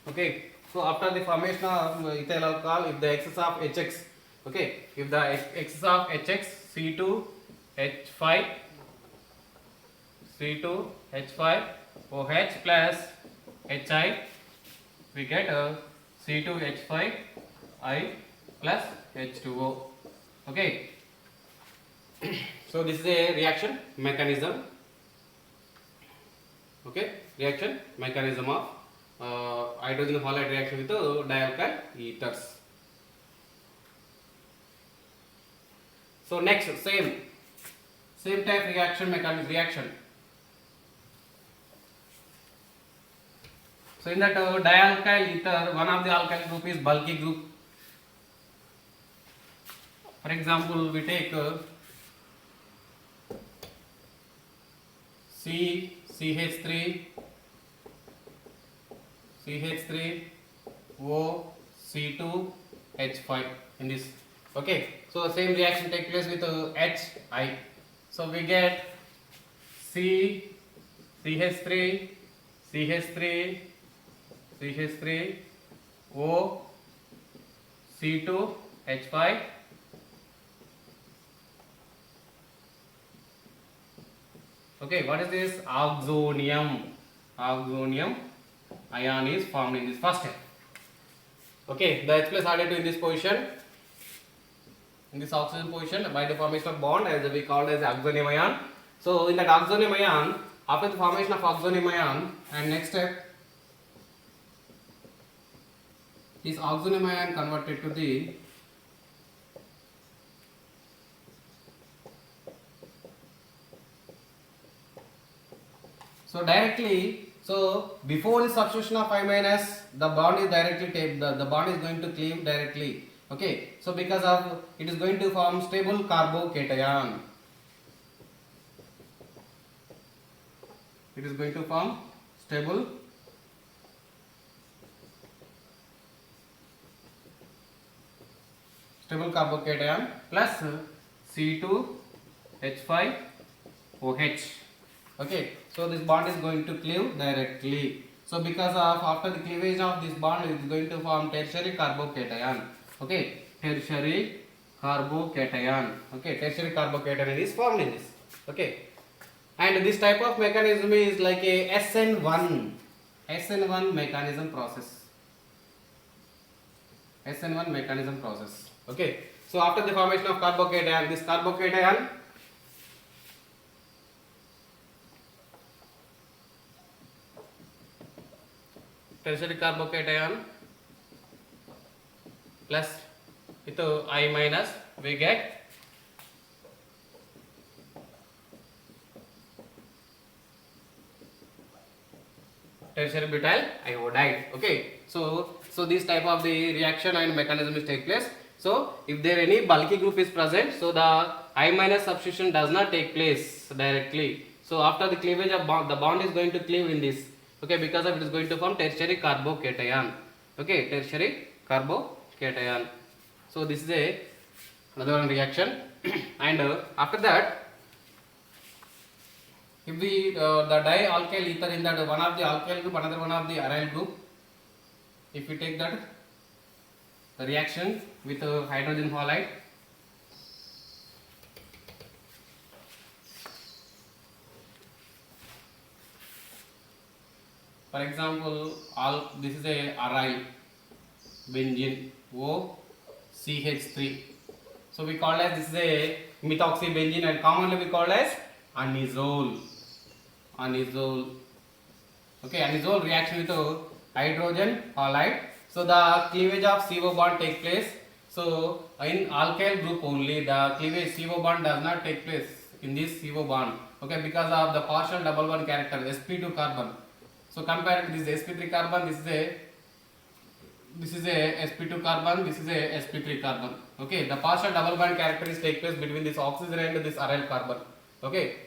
Okay, so after the formation of ethyl alcohol, if the excess of HX, okay, if the excess of HX C2H5 C2H5 OH plus HI, we get a C2H5I plus H2O. Okay, so this is a reaction mechanism. Okay, reaction mechanism of hydrogen halide reaction with dialkyl ethers. So next, same type reaction mechanism reaction. So in that dialkyl ether, one of the alkyl group is bulky group. For example, we take CH3 O C2H5 in this. Okay, so the same reaction take place with HI. So we get CH3 O C2H5 okay, what is this? Oxonium ion is formed in this first step. Okay, the H plus added to in this position, in this oxygen position by the formation of bond, as we called as oxonium ion. So in that oxonium ion, after the formation of oxonium ion, and next step, this oxonium ion converted to the directly. So before the substitution of I minus, the bond is directly the bond is going to cleave directly. Okay, so because of it is going to form stable carbocation. It is going to form stable carbocation plus C2H5OH. Okay, so this bond is going to cleave directly. So because of after the cleavage of this bond, it is going to form tertiary carbocation. Okay, tertiary carbocation. Okay, tertiary carbocation is formed in this. Okay, and this type of mechanism is like a SN1 mechanism process. SN1 mechanism process. Okay, so after the formation of carbocation, this carbocation tertiary carbocation plus with I minus, we get tertiary butyl iodide. Okay, so this type of the reaction and mechanism is take place. So if there any bulky group is present, so the I minus substitution does not take place directly. So after the cleavage of bond, the bond is going to cleave in this. Okay, because of it is going to form tertiary carbocation. Okay, tertiary carbocation. So this is another one reaction. And after that, if we the dialkyl ether in that one of the alkyl group, another one of the aryl group, if we take that the reaction with hydrogen halide, for example, this is a aryl benzene OCH3. So we call as this is a methoxybenzene, and commonly we call as anisole. Okay, anisole reaction with hydrogen halide. So the cleavage of CO bond take place. So in alkyl group only the cleavage CO bond does not take place in this CO bond. Okay, because of the partial double bond character sp2 carbon. So compared to this sp3 carbon, this is a sp2 carbon, this is a sp3 carbon. Okay, the partial double bond characteristics take place between this oxygen and this aryl carbon. Okay,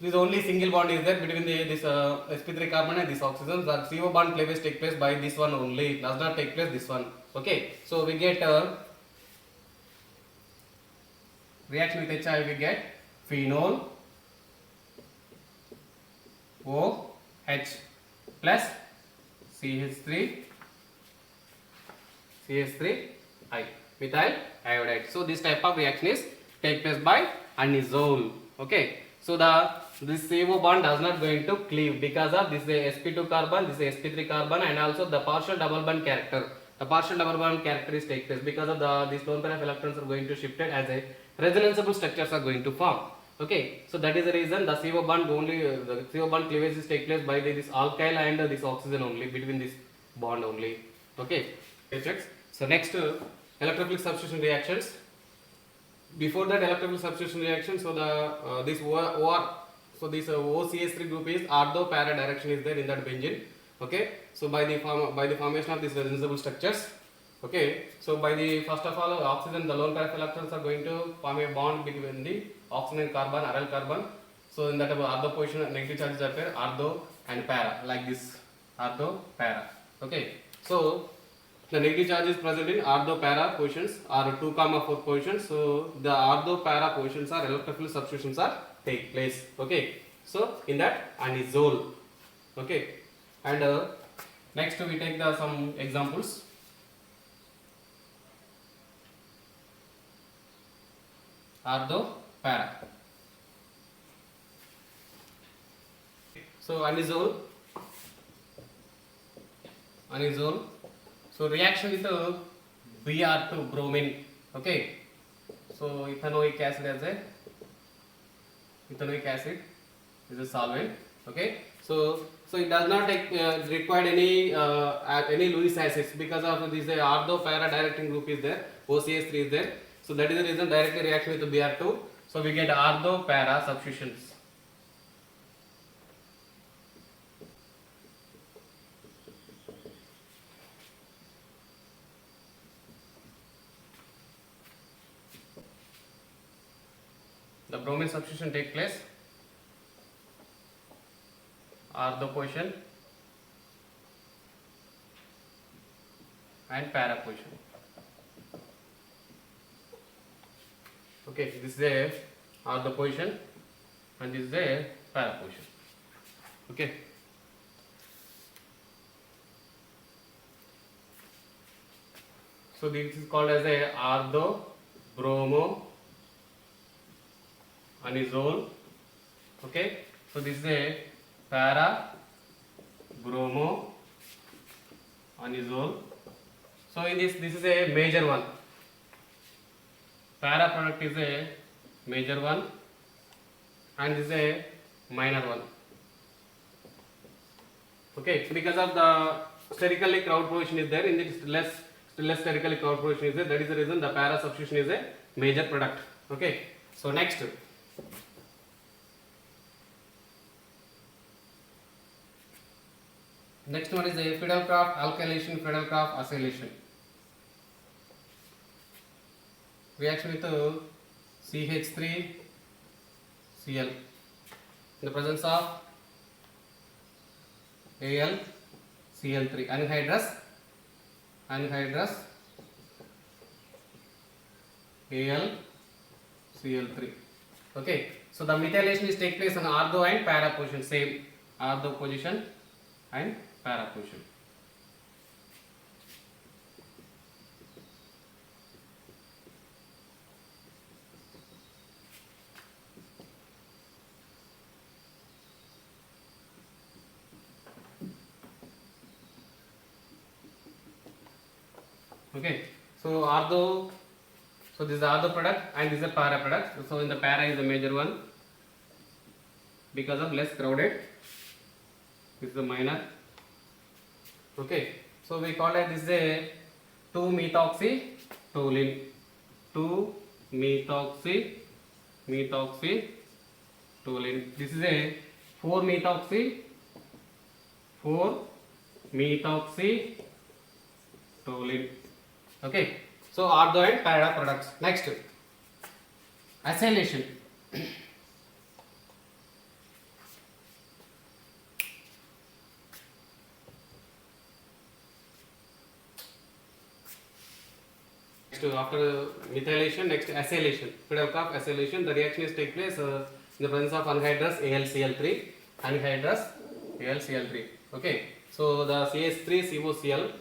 this only single bond is there between this sp3 carbon and this oxygen. The CO bond cleavage take place by this one only, it does not take place this one. Okay, so we get reaction with HI, we get phenol OH plus CH3 CH3I, methyl iodide. So this type of reaction is take place by anisole. Okay, so this CO bond does not going to cleave because of this sp2 carbon, this sp3 carbon, and also the partial double bond character. The partial double bond character is take place because of these lone pair of electrons are going to shifted as a resonanceable structures are going to form. Okay, so that is the reason the CO bond only the CO bond cleavage is take place by this alkyl and this oxygen only, between this bond only. Okay, so next electrophilic substitution reactions. Before that electrophilic substitution reaction, so the this OR, so this OCH3 group is ortho para direction is there in that benzene. Okay, so by the formation of these resonanceable structures. Okay, so by the first of all oxygen, the lone pair of electrons are going to form a bond between the oxygen and carbon, aryl carbon. So in that ortho position negative charges appear, ortho and para, like this, ortho para. Okay, so the negative charge is present in ortho para positions or 2, 4 positions. So the ortho para positions are electrophilic substitutions are take place. Okay, so in that anisole. Okay, and next we take some examples. Ortho para. So anisole. So reaction with Br2 bromine. Okay, so ethanoic acid as a ethanoic acid is a solvent. Okay, so it does not require any Lewis acids because of this ortho para directing group is there, OCH3 is there. So that is the reason directly reaction with Br2. So we get ortho para substitutions. The bromine substitution take place, ortho position and para position. Okay, this is a ortho position and this is a para position. Okay. So this is called as a ortho bromo anisole. Okay, so this is a para bromo anisole. So in this is a major one. Para product is a major one and this is a minor one. Okay, so because of the sterically crowd position is there, in this less sterically crowd position is there, that is the reason the para substitution is a major product. Okay, so next. Next one is a Fidelcraft alkylation, Fidelcraft acylation. Reaction with CH3Cl in the presence of AlCl3, anhydrous AlCl3. Okay, so the methylation is take place on ortho and para position, same ortho position and para position. Okay, so ortho, so this is the ortho product and this is a para product. So in the para is the major one because of less crowded. This is the minor. Okay, so we call it this is a 2-methoxytoluene. 2-methoxytoluene. This is a 4-methoxytoluene. Okay, so ortho and para products. Next, acylation. After methylation, next acylation. Fidelcraft acylation. The reaction is take place in the presence of anhydrous AlCl3. Anhydrous AlCl3. Okay. So the CH3COCl.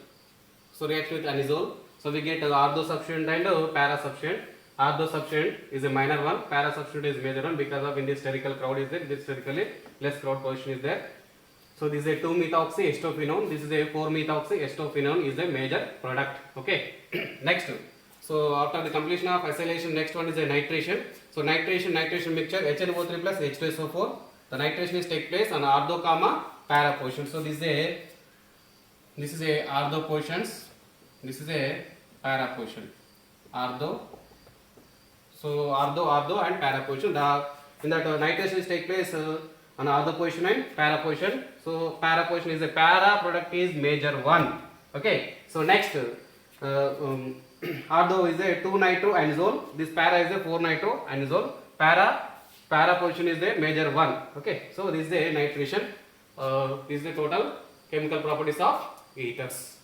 So reaction with anisole. So we get ortho substituent and para substituent. Ortho substituent is a minor one, para substituent is major one because of in this spherical crowd is there, this spherically less crowd position is there. So this is a 2-methoxy acetophenone, this is a 4-methoxy acetophenone is a major product. Okay. Next. So after the completion of acylation, next one is a nitration. So nitration mixture HNO3 plus H2SO4. The nitration is take place on ortho comma para position. So this is a ortho positions. This is a para position. Ortho. So ortho and para position. In that nitration is take place on ortho position and para position. So para position is a para product is major one. Okay. So next. Ortho is a 2-nitroanazole. This para is a 4-nitroanazole. Para position is the major one. Okay. So this is the nitration. This is the total chemical properties of ethers.